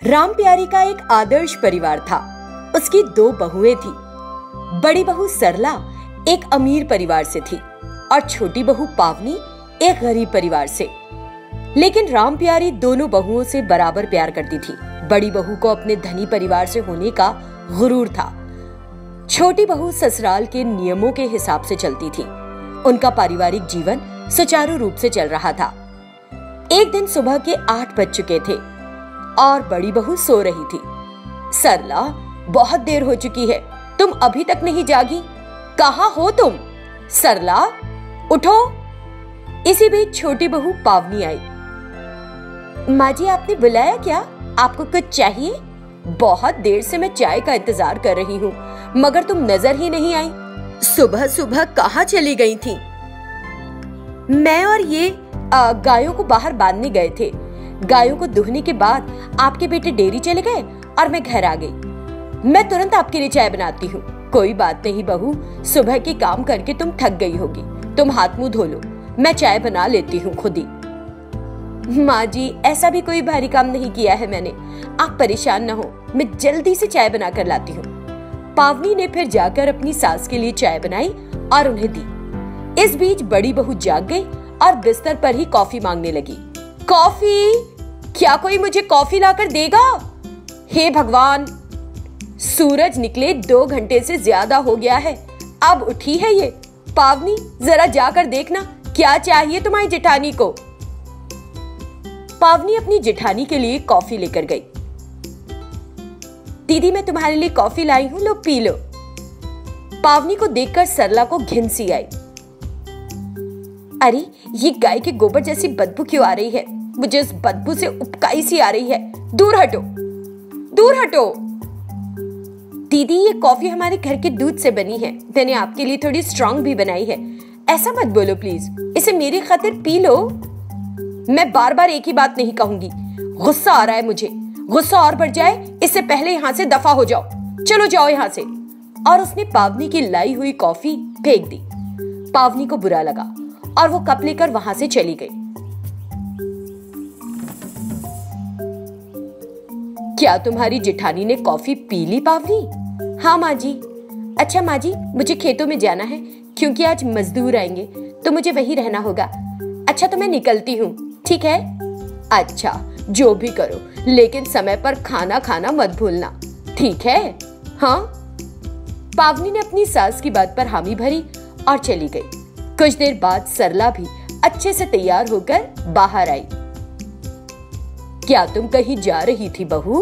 राम प्यारी का एक आदर्श परिवार था। उसकी दो बहुएं थी। बड़ी बहू सरला एक अमीर परिवार से थी और छोटी बहू पावनी एक गरीब परिवार से। लेकिन राम प्यारी दोनों बहुओं से बराबर प्यार करती थी। बड़ी बहू को अपने धनी परिवार से होने का गुरूर था। छोटी बहू ससुराल के नियमों के हिसाब से चलती थी। उनका पारिवारिक जीवन सुचारू रूप से चल रहा था। एक दिन सुबह के 8 बज चुके थे और बड़ी बहू सो रही थी। सरला, बहुत देर हो चुकी है, तुम अभी तक नहीं जागी? कहाँ हो तुम? सरला, उठो। इसी बीच छोटी बहू पावनी आई। माँ जी, आपने बुलाया क्या? आपको कुछ चाहिए? बहुत देर से मैं चाय का इंतजार कर रही हूँ, मगर तुम नजर ही नहीं आई। सुबह सुबह कहाँ चली गई थी? मैं और ये गायों को बाहर बांधने गए थे। गायों को दुहने के बाद आपके बेटे डेयरी चले गए और मैं घर आ गई। मैं तुरंत आपके लिए चाय बनाती हूँ। कोई बात नहीं बहू, सुबह के काम करके तुम थक गई होगी। तुम हाथ मुंह धो लो, मैं चाय बना लेती हूँ खुद ही। माँ जी, ऐसा भी कोई भारी काम नहीं किया है मैंने। आप परेशान न हो, मैं जल्दी से चाय बना कर लाती हूँ। पावनी ने फिर जाकर अपनी सास के लिए चाय बनाई और उन्हें दी। इस बीच बड़ी बहू जाग गई और बिस्तर पर ही कॉफी मांगने लगी। कॉफी? क्या कोई मुझे कॉफी लाकर देगा? हे भगवान, सूरज निकले 2 घंटे से ज्यादा हो गया है, अब उठी है ये। पावनी, जरा जाकर देखना क्या चाहिए तुम्हारी जेठानी को। पावनी अपनी जेठानी के लिए कॉफी लेकर गई। दीदी, मैं तुम्हारे लिए कॉफी लाई हूं, लो पी लो। पावनी को देखकर सरला को घिन सी आई। अरे, ये गाय के गोबर जैसी बदबू क्यों आ रही है? मुझे इस बदबू से उपकाई सी आ रही है। दूर हटो, दूर हटो। दीदी, ये कॉफी हमारे घर के दूध से बनी है। मैंने आपके लिए थोड़ी स्ट्रांग भी बनाई है। ऐसा मत बोलो प्लीज, इसे मेरी खातिर पी लो। मैं बार बार एक ही बात नहीं कहूंगी। गुस्सा आ रहा है मुझे। गुस्सा और बढ़ जाए इससे पहले यहाँ से दफा हो जाओ। चलो जाओ यहाँ से। और उसने पावनी की लाई हुई कॉफी फेंक दी। पावनी को बुरा लगा और वो कप लेकर वहां से चली गई। क्या तुम्हारी जेठानी ने कॉफी पी ली पावनी? हाँ माँ जी। अच्छा माँ जी, मुझे खेतों में जाना है क्योंकि आज मजदूर आएंगे, तो मुझे वहीं रहना होगा। अच्छा, तो मैं निकलती हूँ, ठीक है? अच्छा, जो भी करो, लेकिन समय पर खाना खाना मत भूलना, ठीक है? हाँ। पावनी ने अपनी सास की बात पर हामी भरी और चली गई। कुछ देर बाद सरला भी अच्छे से तैयार होकर बाहर आई। क्या तुम कहीं जा रही थी बहू?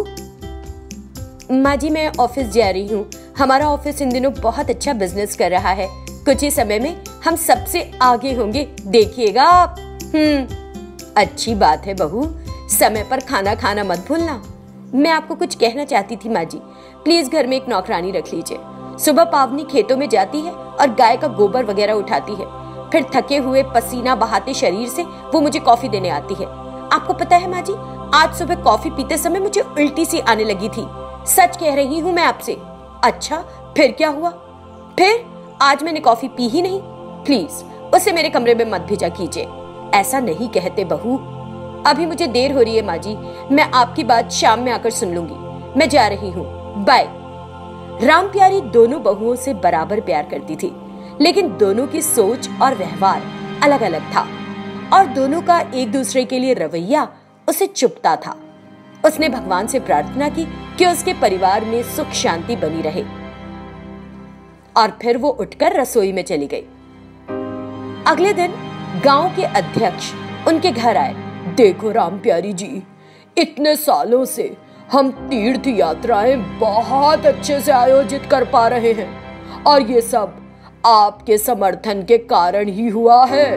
माँ जी, मैं ऑफिस जा रही हूँ। हमारा ऑफिस इन दिनों बहुत अच्छा बिजनेस कर रहा है। कुछ ही समय में हम सबसे आगे होंगे, देखिएगा आप। अच्छी बात है बहू, समय पर खाना खाना मत भूलना। मैं आपको कुछ कहना चाहती थी माँ जी, प्लीज घर में एक नौकरानी रख लीजिए। सुबह पावनी खेतों में जाती है और गाय का गोबर वगैरह उठाती है। फिर थके हुए पसीना बहाते शरीर से वो मुझे कॉफी देने आती है। आपको पता है माँ जी, आज सुबह कॉफी पीते समय मुझे उल्टी सी आने लगी थी। सच कह रही हूँ मैं आपसे। अच्छा, फिर क्या हुआ? फिर आज मैंने कॉफी पी ही नहीं। प्लीज उसे मेरे कमरे में मत भेजा कीजिए। ऐसा नहीं कहते बहू। अभी मुझे देर हो रही है माँ जी, मैं आपकी बात शाम में आकर सुन लूंगी। मैं जा रही हूँ, बाय। राम प्यारी दोनों बहुओं से बराबर प्यार करती थी, लेकिन दोनों की सोच और व्यवहार अलग अलग था और दोनों का एक दूसरे के लिए रवैया उसे चुभता था। उसने भगवान से प्रार्थना की कि उसके परिवार में सुख शांति बनी रहे और फिर वो उठकर रसोई में चली गई। अगले दिन गांव के अध्यक्ष उनके घर आए। देखो राम प्यारी जी, इतने सालों से हम तीर्थ यात्राएं बहुत अच्छे से आयोजित कर पा रहे हैं और ये सब आपके समर्थन के कारण ही हुआ है।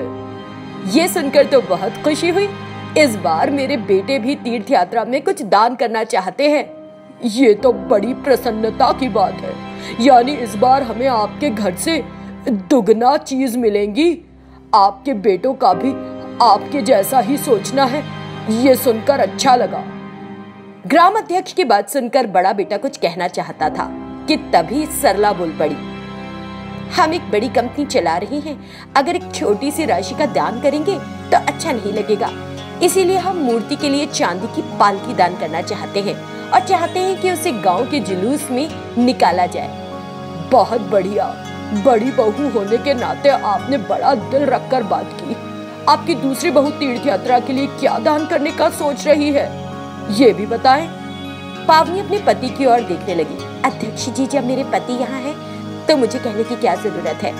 ये सुनकर तो बहुत खुशी हुई। इस बार मेरे बेटे भी तीर्थ यात्रा में कुछ दान करना चाहते हैं। ये तो बड़ी प्रसन्नता की बात है। यानी इस बार हमें आपके घर से दुगना चीज मिलेंगी। आपके बेटों का भी आपके जैसा ही सोचना है। ये सुनकर अच्छा लगा। ग्राम अध्यक्ष की बात सुनकर बड़ा बेटा कुछ कहना चाहता था कि तभी सरला बोल पड़ी। हम एक बड़ी कंपनी चला रहे हैं, अगर एक छोटी सी राशि का दान करेंगे तो अच्छा नहीं लगेगा। इसीलिए हम मूर्ति के लिए चांदी की पालकी दान करना चाहते हैं और चाहते हैं कि उसे गांव के जुलूस में निकाला जाए। बहुत बढ़िया, बड़ी बहू होने के नाते आपने बड़ा दिल रखकर बात की। आपकी दूसरी बहू तीर्थ यात्रा के लिए क्या दान करने का सोच रही है, ये भी बताएं। पावनी अपने पति की ओर देखने लगी। अध्यक्ष जी, जब मेरे पति यहाँ हैं, तो मुझे कहने की क्या जरूरत है।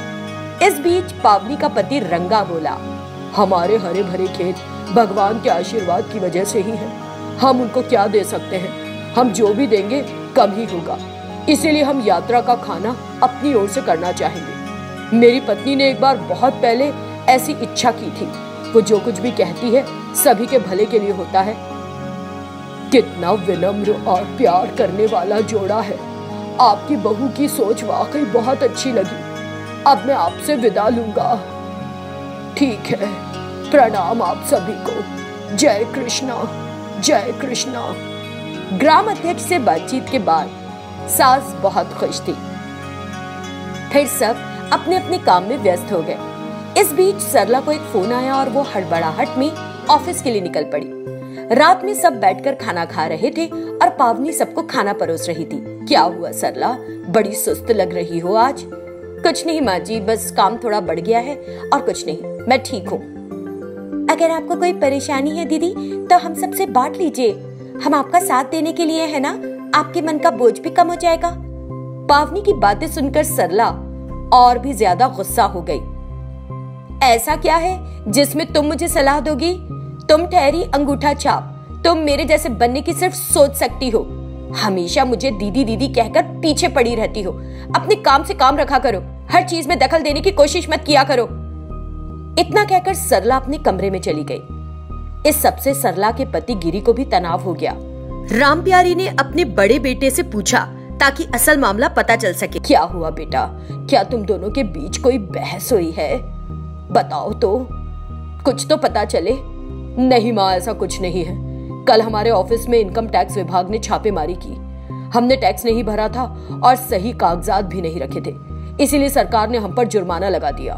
इस बीच पावनी का पति रंगा बोला, हमारे हरे भरे खेत भगवान के आशीर्वाद की वजह से ही है। हम उनको क्या दे सकते हैं, हम जो भी देंगे कम ही होगा। इसीलिए हम यात्रा का खाना अपनी ओर से करना चाहेंगे। मेरी पत्नी ने एक बार बहुत पहले ऐसी इच्छा की थी। वो जो कुछ भी कहती है सभी के भले के लिए होता है। कितना विनम्र और प्यार करने वाला जोड़ा है। आपकी बहू की सोच वाकई बहुत अच्छी लगी। अब मैं आपसे विदा लूंगा। ठीक है, प्रणाम आप सभी को। जय कृष्णा, जय कृष्णा। ग्राम अध्यक्ष से बातचीत के बाद सास बहुत खुश थी। फिर सब अपने अपने काम में व्यस्त हो गए। इस बीच सरला को एक फोन आया और वो हड़बड़ाहट में ऑफिस के लिए निकल पड़ी। रात में सब बैठकर खाना खा रहे थे और पावनी सबको खाना परोस रही थी। क्या हुआ सरला, बड़ी सुस्त लग रही हो आज? कुछ नहीं माँ जी, बस काम थोड़ा बढ़ गया है और कुछ नहीं, मैं ठीक हूँ। अगर आपको कोई परेशानी है दीदी तो हम सबसे बांट लीजिए। हम आपका साथ देने के लिए है ना, आपके मन का बोझ भी कम हो जाएगा। पावनी की बातें सुनकर सरला और भी ज्यादा गुस्सा हो गई। ऐसा क्या है जिसमें तुम मुझे सलाह दोगी? तुम ठहरी अंगूठा छाप। तुम मेरे जैसे बनने की सिर्फ सोच सकती हो। हमेशा मुझे दीदी दीदी कहकर पीछे पड़ी रहती हो। अपने काम से काम रखा करो, हर चीज में दखल देने की कोशिश मत किया करो। इतना कहकर सरला अपने कमरे में चली गई। इस सबसे सरला के पति गिरी को भी तनाव हो गया। राम प्यारी ने अपने बड़े बेटे से पूछा ताकि असल मामला पता चल सके। क्या हुआ बेटा, क्या तुम दोनों के बीच कोई बहस हुई है? बताओ तो, कुछ तो पता चले। नहीं माँ, ऐसा कुछ नहीं है। कल हमारे ऑफिस में इनकम टैक्स विभाग ने छापेमारी की। हमने टैक्स नहीं भरा था और सही कागजात भी नहीं रखे थे, इसीलिए सरकार ने हम पर जुर्माना लगा दिया।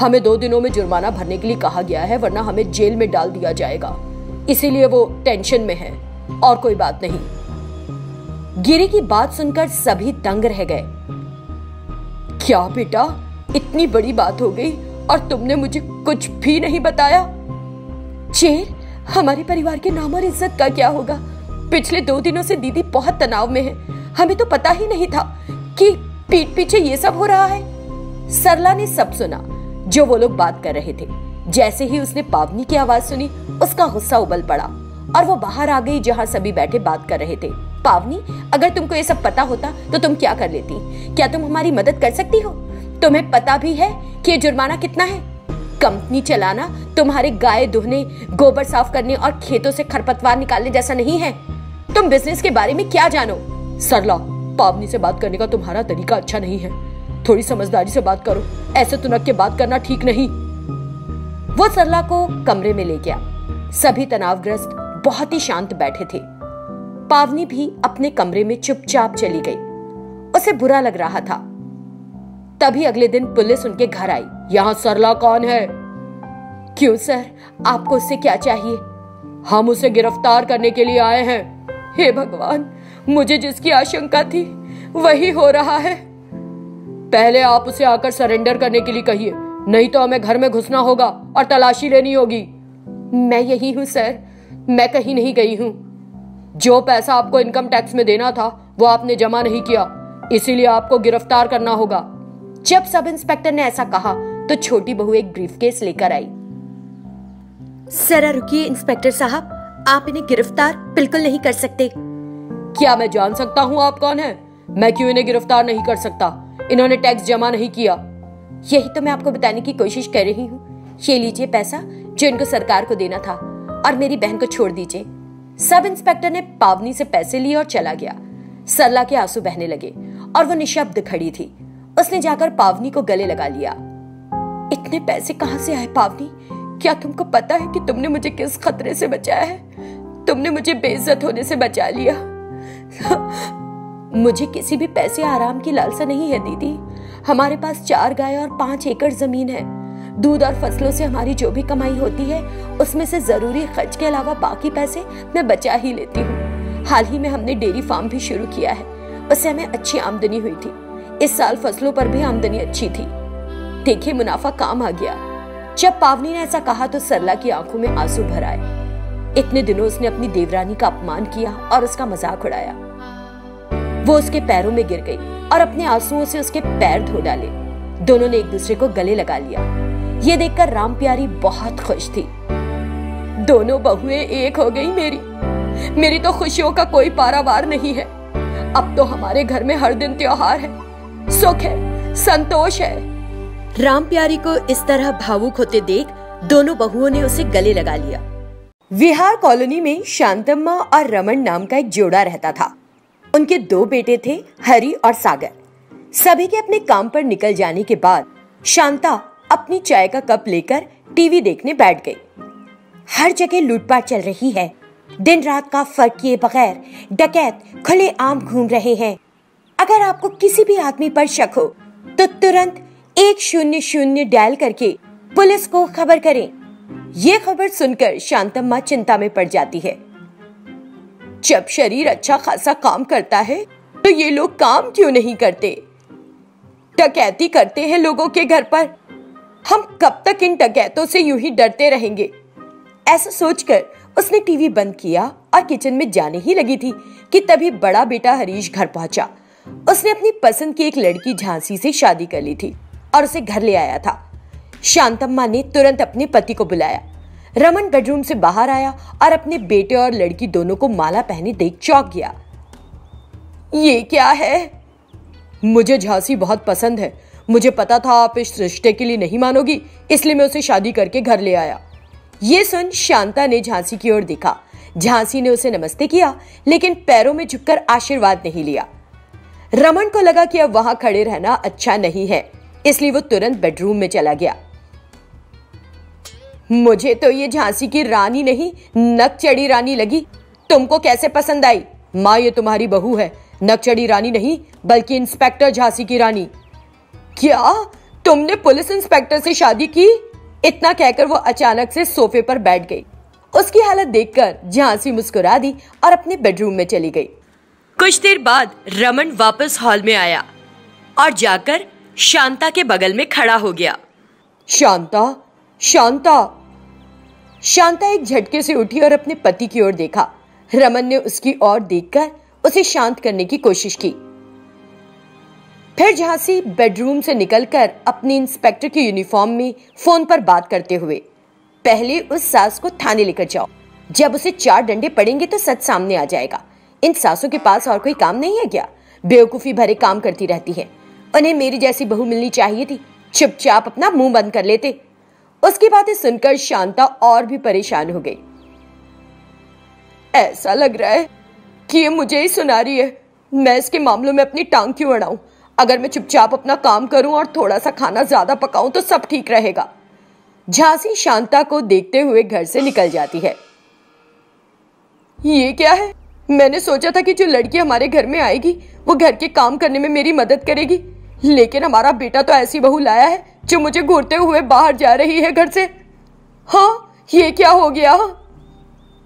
हमें 2 दिनों में जुर्माना भरने के लिए कहा गया है, वरना हमें जेल में डाल दिया जाएगा। इसीलिए वो टेंशन में है और कोई बात नहीं। गिरी की बात सुनकर सभी दंग रह गए। क्या बेटा, इतनी बड़ी बात हो गई और तुमने मुझे कुछ भी नहीं बताया? जेल? हमारे परिवार के नाम और इज्जत का क्या होगा? पिछले 2 दिनों से दीदी बहुत तनाव में है। हमें तो पता ही नहीं था कि पीठ पीछे ये सब हो रहा है। सरला ने सब सुना जो वो लोग बात कर रहे थे। जैसे ही उसने पावनी की आवाज सुनी, उसका गुस्सा उबल पड़ा और वो बाहर आ गई जहां सभी बैठे बात कर रहे थे। पावनी, अगर तुमको ये सब पता होता तो तुम क्या कर लेती? क्या तुम हमारी मदद कर सकती हो? तुम्हें पता भी है कि ये जुर्माना कितना है? कंपनी चलाना तुम्हारे गाय दुहने, गोबर साफ करने और खेतों से खरपतवार निकालने जैसा नहीं है। तुम बिजनेस के बारे में क्या जानो? सरला, पावनी से बात करने का तुम्हारा तरीका अच्छा नहीं है। थोड़ी समझदारी से बात करो, ऐसे तुनक के बात करना ठीक नहीं। वो सरला को कमरे में ले गया। सभी तनावग्रस्त बहुत ही शांत बैठे थे। पावनी भी अपने कमरे में चुपचाप चली गई। उसे बुरा लग रहा था। तभी अगले दिन पुलिस उनके घर आई। यहाँ सरला कौन है? क्यों सर, आपको उससे क्या चाहिए? हम उसे गिरफ्तार करने के लिए आए हैं। हे भगवान, मुझे जिसकी आशंका थी वही हो रहा है। पहले आप उसे आकर सरेंडर करने के लिए कहिए, नहीं तो हमें घर में घुसना होगा और तलाशी लेनी होगी। मैं यही हूं सर, मैं कहीं नहीं गई हूं। जो पैसा आपको इनकम टैक्स में देना था वो आपने जमा नहीं किया, इसीलिए आपको गिरफ्तार करना होगा। जब सब इंस्पेक्टर ने ऐसा कहा तो छोटी बहू एक ब्रीफकेस लेकर आई। जरा रुकिए इंस्पेक्टर साहब, आप इन्हें गिरफ्तार बिल्कुल नहीं कर सकते। क्या मैं जान सकता हूँ आप कौन है? मैं क्यों इन्हें गिरफ्तार नहीं कर सकता? इन्होंने टैक्स जमा नहीं किया। यही तो मैं आपको बताने की कोशिश कर रही हूँ। ये लीजिए पैसा जो इनको सरकार को देना था और मेरी बहन को छोड़ दीजिए। सब इंस्पेक्टर ने पावनी से पैसे लिए और चला गया। सरला के आंसू बहने लगे और वो निशब्द खड़ी थी। उसने जाकर पावनी को गले लगा लिया। इतने पैसे कहां से आए पावनी? क्या तुमको पता है कि तुमने मुझे किस खतरे से बचाया है? तुमने मुझे बेइज्जत होने से बचा लिया। मुझे किसी भी पैसे आराम की लालसा नहीं है दीदी। हमारे पास 4 गाय और 5 एकड़ जमीन है। दूध और फसलों से हमारी जो भी कमाई होती है उसमें से जरूरी खर्च के अलावा बाकी पैसे मैं बचा ही लेती हूँ। हाल ही में हमने डेयरी फार्म भी शुरू किया है, उससे हमें अच्छी आमदनी हुई थी। इस साल फसलों पर भी आमदनी अच्छी थी। देखिए मुनाफा काम आ गया। जब पावनी ने ऐसा कहा तो सरला की आंखों में आंसू भर आए। इतने दिनों उसने अपनी देवरानी का अपमान किया और उसका मजाक उड़ाया। वो उसके पैरों में गिर गई और अपने आंसुओं से उसके पैर धो डाले। दोनों ने एक दूसरे को गले लगा लिया। ये देखकर राम प्यारी बहुत खुश थी। दोनों बहुएं एक हो गई। मेरी तो खुशियों का कोई पारावार नहीं है। अब तो हमारे घर में हर दिन त्योहार है, सुख है, संतोष है। राम प्यारी को इस तरह भावुक होते देख दोनों बहुओं ने उसे गले लगा लिया। विहार कॉलोनी में शांतम्मा और रमन नाम का एक जोड़ा रहता था। उनके 2 बेटे थे, हरि और सागर। सभी के अपने काम पर निकल जाने के बाद शांता अपनी चाय का कप लेकर टीवी देखने बैठ गई। हर जगह लूटपाट चल रही है। दिन रात का फर्क किए बगैर डकैत खुलेआम घूम रहे हैं। अगर आपको किसी भी आदमी पर शक हो तो तुरंत 100 डायल करके पुलिस को खबर करें। ये खबर सुनकर शांतम्मा चिंता में पड़ जाती है। जब शरीर अच्छा खासा काम करता है तो ये लोग काम क्यों नहीं करते? डकैती करते हैं लोगों के घर पर। हम कब तक इन डकैतों से यूं ही डरते रहेंगे? ऐसा सोचकर उसने टीवी बंद किया और किचन में जाने ही लगी थी कि तभी बड़ा बेटा हरीश घर पहुंचा। उसने अपनी पसंद की एक लड़की झांसी से शादी कर ली थी और उसे घर ले आया था। शांतम्मा ने तुरंत अपने पति को बुलाया। रमन बेडरूम से बाहर आया और अपने बेटे और लड़की दोनों को माला पहने देख चौंक गया। ये क्या है? मुझे झांसी बहुत पसंद है। मुझे पता था आप इस रिश्ते के लिए नहीं मानोगी, इसलिए मैं उसे शादी करके घर ले आया। ये सुन शांता ने झांसी की ओर देखा। झांसी ने उसे नमस्ते किया, लेकिन पैरों में झुककर आशीर्वाद नहीं लिया। रमन को लगा कि अब वहां खड़े रहना अच्छा नहीं है, इसलिए वो तुरंत बेडरूम में चला गया। मुझे तो ये झांसी की रानी नहीं, नकचढ़ी रानी लगी। तुमको कैसे पसंद आई? माँ, ये तुम्हारी बहू है, नकचढ़ी रानी नहीं बल्कि इंस्पेक्टर झांसी की रानी। क्या तुमने पुलिस इंस्पेक्टर से शादी की? इतना कहकर वो अचानक से सोफे पर बैठ गई। उसकी हालत देखकर झांसी मुस्कुरा दी और अपने बेडरूम में चली गई। कुछ देर बाद रमन वापस हॉल में आया और जाकर शांता के बगल में खड़ा हो गया। शांता, शांता। शांता एक झटके से उठी और अपने पति की ओर देखा। रमन ने उसकी ओर देखकर उसे शांत करने की कोशिश की। फिर झांसी बेडरूम से निकलकर अपनी इंस्पेक्टर की यूनिफॉर्म में फोन पर बात करते हुए, पहले उस सास को थाने लेकर जाओ। जब उसे 4 डंडे पड़ेंगे तो सच सामने आ जाएगा। इन सासों के पास और कोई काम नहीं है क्या? बेवकूफी भरे काम करती रहती है। उन्हें मेरी जैसी बहू मिलनी चाहिए थी, चुपचाप अपना मुंह बंद कर लेते। उसकी बातें सुनकर शांता और भी परेशान हो गई। ऐसा लग रहा है कि ये मुझे ही सुना रही है। मैं इसके मामलों में अपनी टांग क्यों अड़ाऊं? अगर मैं चुपचाप अपना काम करूं और थोड़ा सा खाना ज्यादा पकाऊं तो सब ठीक रहेगा। झांसी शांता को देखते हुए घर से निकल जाती है। ये क्या है? मैंने सोचा था कि जो लड़की हमारे घर में आएगी वो घर के काम करने में मेरी मदद करेगी, लेकिन हमारा बेटा तो ऐसी बहू लाया है जो मुझे घूरते हुए बाहर जा रही है घर से। हाँ, ये क्या हो गया?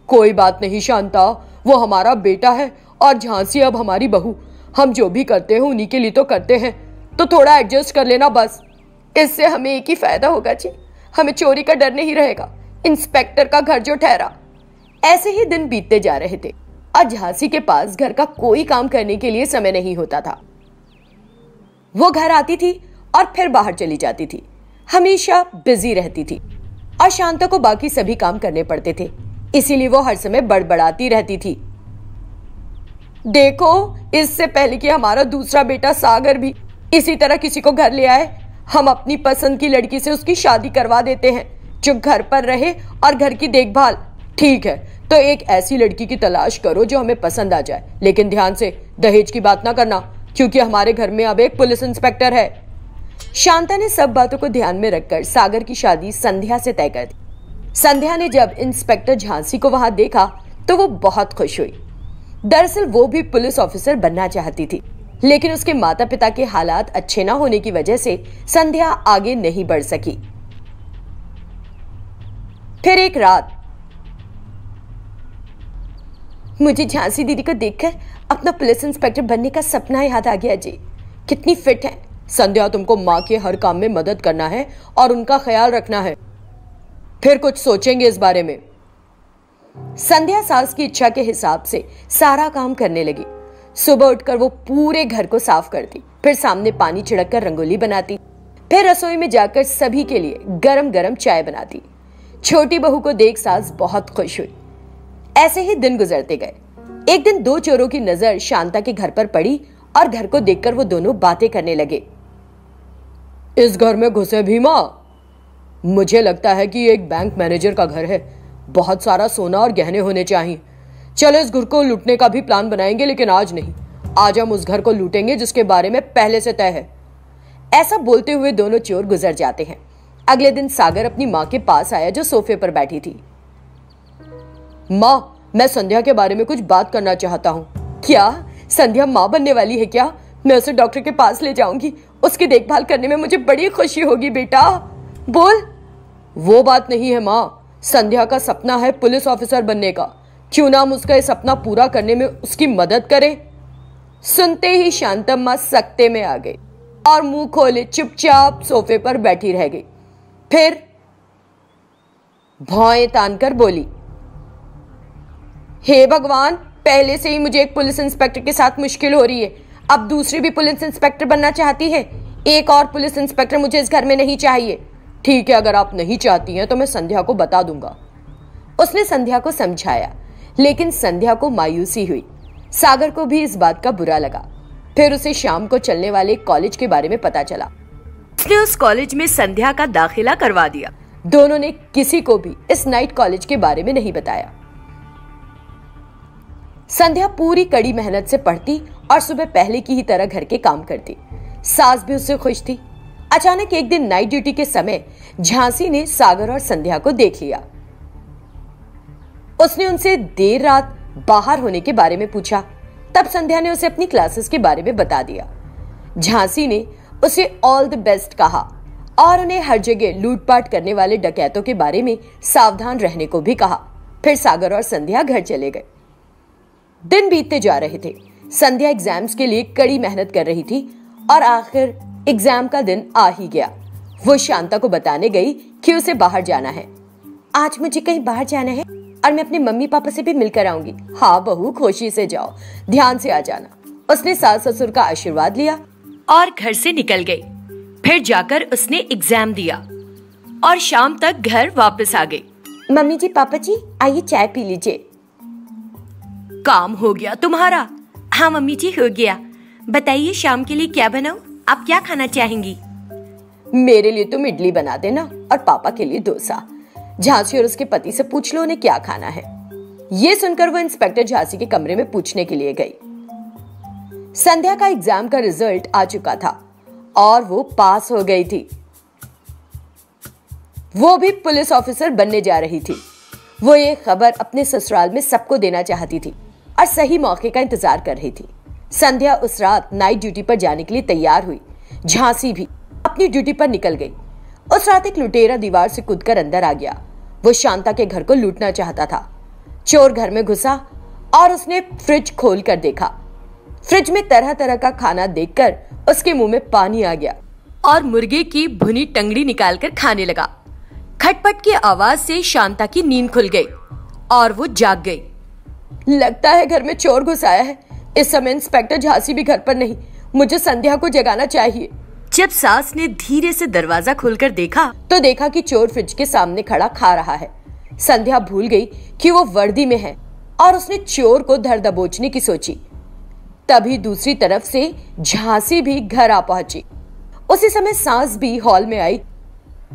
कोई बात नहीं शांता, वो हमारा बेटा है और झांसी अब हमारी बहू। हम जो भी करते हैं उन्हीं के लिए तो करते हैं, तो थोड़ा एडजस्ट कर लेना बस। इससे हमें एक ही फायदा होगा जी, हमें चोरी का डर नहीं रहेगा। इंस्पेक्टर का घर जो ठहरा। ऐसे ही दिन बीतते जा रहे थे और झांसी के पास घर का कोई काम करने के लिए समय नहीं होता था। वो घर आती थी और फिर बाहर चली जाती थी, हमेशा बिजी रहती थी और शांता को बाकी सभी काम करने पड़ते थे, इसीलिए वो हर समय बड़बड़ाती रहती थी। देखो, इससे पहले कि हमारा दूसरा बेटा सागर भी इसी तरह किसी को घर ले आए, हम अपनी पसंद की लड़की से उसकी शादी करवा देते हैं जो घर पर रहे और घर की देखभाल। ठीक है, तो एक ऐसी लड़की की तलाश करो जो हमें पसंद आ जाए, लेकिन ध्यान से दहेज की बात ना करना, क्योंकि हमारे घर में अब एक पुलिस इंस्पेक्टर है। शांता ने सब बातों को ध्यान में रखकर सागर की शादी संध्या से तय कर दी। संध्या ने जब इंस्पेक्टर झांसी को वहां देखा तो वो बहुत खुश हुई। दरअसल वो भी पुलिस ऑफिसर बनना चाहती थी, लेकिन उसके माता पिता के हालात अच्छे ना होने की वजह से संध्या आगे नहीं बढ़ सकी। फिर एक रात मुझे झांसी दीदी को देखकर अपना पुलिस इंस्पेक्टर बनने का सपना याद आ गया जी। कितनी फिट है। संध्या, तुमको माँ के हर काम में मदद करना है और उनका ख्याल रखना है। फिर कुछ सोचेंगे इस बारे में। संध्या सास की इच्छा के हिसाब से सारा काम करने लगी। सुबह उठकर वो पूरे घर को साफ करती, फिर सामने पानी छिड़ककर रंगोली बनाती, फिर रसोई में जाकर सभी के लिए गरम गरम चाय बनाती। छोटी बहू को देख सास बहुत खुश हुई। ऐसे ही दिन गुजरते गए। एक दिन दो चोरों की नजर शांता के घर पर पड़ी और घर को देखकर वो दोनों बातें करने लगे। इस घर में घुसे भीमा, मुझे लगता है कि ये एक बैंक मैनेजर का घर है। बहुत सारा सोना और गहने होने चाहिए। चलो इस घर को लूटने का भी प्लान बनाएंगे, लेकिन आज नहीं। आज हम उस घर को लूटेंगे जिसके बारे में पहले से तय है। ऐसा बोलते हुए दोनों चोर गुजर जाते हैं। अगले दिन सागर अपनी माँ के पास आया जो सोफे पर बैठी थी। माँ, मैं संध्या के बारे में कुछ बात करना चाहता हूँ। क्या संध्या माँ बनने वाली है क्या? मैं उसे डॉक्टर के पास ले जाऊंगी। उसकी देखभाल करने में मुझे बड़ी खुशी होगी। बेटा बोल। वो बात नहीं है माँ, संध्या का सपना है पुलिस ऑफिसर बनने का। क्यों ना हम उसका ये सपना पूरा करने में उसकी मदद करें। सुनते ही शांतम्मा सकते में आ गई और मुंह खोले चुपचाप सोफे पर बैठी रह गई। फिर भौएं तानकर बोली, हे भगवान, पहले से ही मुझे एक पुलिस इंस्पेक्टर के साथ मुश्किल हो रही है, अब दूसरी भी पुलिस इंस्पेक्टर बनना चाहती है। एक और पुलिस इंस्पेक्टर मुझे इस घर में नहीं चाहिए। ठीक है, अगर आप नहीं चाहती हैं तो मैं संध्या को बता दूंगा। उसने संध्या को समझाया, लेकिन संध्या को मायूसी हुई। सागर को भी इस बात का बुरा लगा। फिर उसे शाम को चलने वाले कॉलेज के बारे में पता चला। उसने उस कॉलेज में संध्या का दाखिला करवा दिया। दोनों ने किसी को भी इस नाइट कॉलेज के बारे में नहीं बताया। संध्या पूरी कड़ी मेहनत से पढ़ती और सुबह पहले की ही तरह घर के काम करती। सास भी उससे खुश थी। अचानक एक दिन नाइट ड्यूटी के समय झांसी ने सागर और संध्या को देख लिया। उसने उनसे देर रात बाहर होने के बारे में पूछा। तब संध्या ने उसे अपनी क्लासेस के बारे में बता दिया। झांसी ने उसे ऑल द बेस्ट कहा और उन्हें हर जगह लूटपाट करने वाले डकैतों के बारे में सावधान रहने को भी कहा। फिर सागर और संध्या घर चले गए। दिन बीतते जा रहे थे। संध्या एग्जाम्स के लिए कड़ी मेहनत कर रही थी और आखिर एग्जाम का दिन आ ही गया। वो शांता को बताने गई कि उसे बाहर जाना है। आज मुझे कहीं बाहर जाना है और मैं अपने मम्मी पापा से भी मिलकर आऊंगी। हाँ बहू, खुशी से जाओ, ध्यान से आ जाना। उसने सास ससुर का आशीर्वाद लिया और घर से निकल गई। फिर जाकर उसने एग्जाम दिया और शाम तक घर वापस आ गई। मम्मी जी, पापा जी, आइए चाय पी लीजिए। काम हो गया तुम्हारा? हाँ मम्मी जी, हो गया। बताइए शाम के लिए क्या बनाऊं? आप क्या खाना चाहेंगी? मेरे लिए तुम इडली बना देना और पापा के लिए डोसा। झांसी और उसके पति से पूछ लो उन्हें क्या खाना है। ये सुनकर वो इंस्पेक्टर झांसी के कमरे में पूछने के लिए गई। संध्या का एग्जाम का रिजल्ट आ चुका था और वो पास हो गई थी। वो भी पुलिस ऑफिसर बनने जा रही थी। वो ये खबर अपने ससुराल में सबको देना चाहती थी और सही मौके का इंतजार कर रही थी। संध्या उस रात नाइट ड्यूटी पर जाने के लिए तैयार हुई। झांसी भी अपनी ड्यूटी पर निकल गई। उस रात एक लुटेरा दीवार से कूदकर अंदर आ गया। वो शांता के घर को लूटना चाहता था। चोर घर में घुसा और उसने फ्रिज खोल कर देखा। फ्रिज में तरह तरह का खाना देखकर उसके मुंह में पानी आ गया और मुर्गे की भुनी टंगड़ी निकालकर खाने लगा। खटपट की आवाज से शांता की नींद खुल गई और वो जाग गई। लगता है घर में चोर घुस आया है। इस समय इंस्पेक्टर झांसी भी घर पर नहीं। मुझे संध्या को जगाना चाहिए। जब सास ने धीरे से दरवाजा खोलकर देखा तो देखा कि चोर फ्रिज के सामने खड़ा खा रहा है। संध्या भूल गई कि वो वर्दी में है और उसने चोर को धर दबोचने की सोची। तभी दूसरी तरफ से झांसी भी घर आ पहुंची। उसी समय सास भी हॉल में आई।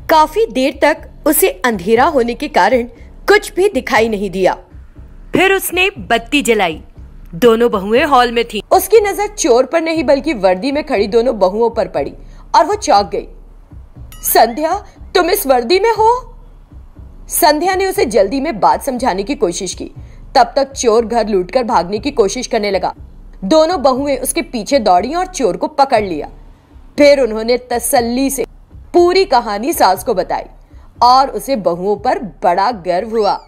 काफी देर तक उसे अंधेरा होने के कारण कुछ भी दिखाई नहीं दिया। फिर उसने बत्ती जलाई। दोनों बहुएं हॉल में थीं। उसकी नजर चोर पर नहीं बल्कि वर्दी में खड़ी दोनों बहुओं पर पड़ी और वो चौंक गई। संध्या, तुम इस वर्दी में हो? संध्या ने उसे जल्दी में बात समझाने की कोशिश की। तब तक चोर घर लूटकर भागने की कोशिश करने लगा। दोनों बहुएं उसके पीछे दौड़ी और चोर को पकड़ लिया। फिर उन्होंने तसल्ली से पूरी कहानी सास को बताई और उसे बहुओं पर बड़ा गर्व हुआ।